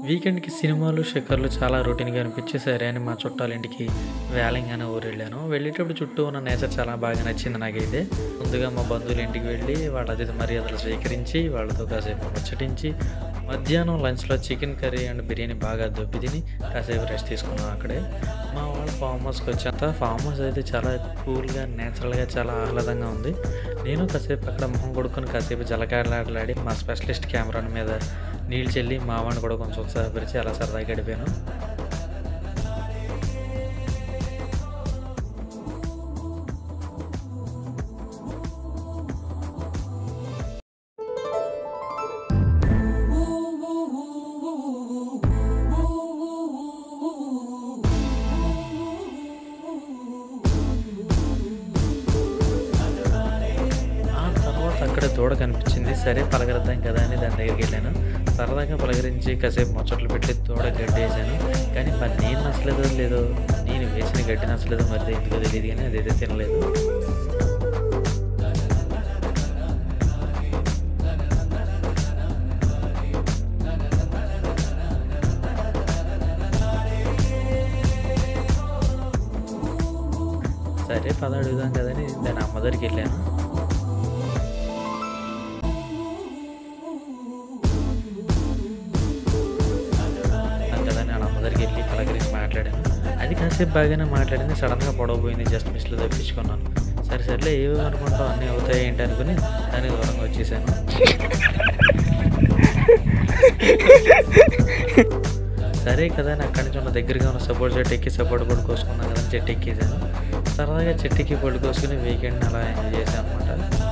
వీకెండ్‌కి సినిమాలు, షికార్లు చాలా రొటీన్‌గా అనిపించి, సరే అని మా చుట్టాలింటికి వేలంగి అనే ఊరెళ్ళాను. వెళ్ళేటప్పుడు చుట్టూ ఉన్న నేచర్ చాలా బాగా నచ్చింది నాకైతే. ముందుగా మా బంధువుల ఇంటికి వెళ్ళి, వాళ్ళ అతిథి మర్యాదలు స్వీకరించి, వాళ్ళతో కాసేపు ముచ్చటించి, మధ్యాహ్నం లంచ్‌లో చికెన్ కర్రీ అండ్ బిర్యానీ బాగా దొబ్బి తిని, కాసేపు రెస్ట్ తీసుకున్నాం అక్కడే. మా వాళ్ళు ఫామ్ హౌస్‌కి వచ్చాక ఫామ్ హౌస్ అయితే చాలా కూల్‌గా, నేచురల్‌గా చాలా ఆహ్లాదంగా ఉంది. నేను కాసేపు అక్కడ మొహం కొడుక్కొని, కాసేపు జలకాలాడి మా స్పెషలిస్ట్ కెమెరాన్ మీద నీళ్ళు చల్లి మా వాడిని కూడా కొంచెం ఉత్సాహపరిచి అలా సరదాగా గడిపాను. ఆ తర్వాత అక్కడ దూడ కనిపించింది. సరే పలకరిద్దాం కదా అని దాని దగ్గరికి వెళ్ళాను. సరదాగా పలకరించి కాసేపు ముచ్చట్లు పెట్టి దూడ గడ్డి వేసాను. కానీ మరి నేను నచ్చలేదో లేదో, నేను వేసిన గడ్డి నచ్చలేదో మరి ఎందుకో తెలియదు, కానీ అదైతే తినలేదు. సరే పద అడుగుదాం కదని దాని అమ్మ దగ్గరికి వెళ్ళాను. అంతదని వాళ్ళ అమ్మ దగ్గరికి వెళ్ళి పలకరించి మాట్లాడాను. అది కాసేపు బాగానే మాట్లాడింది. సడన్గా పొడవపోయింది. జస్ట్ మిస్లో తప్పించుకున్నాను. సరేలే ఏవో అనుకుంటాం, అన్నీ అవుతాయి ఏంటి అనుకుని దానికి దూరంగా వచ్చేసాను. సరే కదా అని అక్కడి నుంచి ఉన్న దగ్గరగా ఉన్న సపోర్ట్ చెట్టు ఎక్కి సపోర్ట్ పళ్ళు కోసుకున్నాం కదా అని చెట్టు ఎక్కేసాను. సరదాగా చెట్టుకి పళ్ళు కోసుకుని వీకెండ్ అలా ఎంజాయ్ చేశాను అనమాట.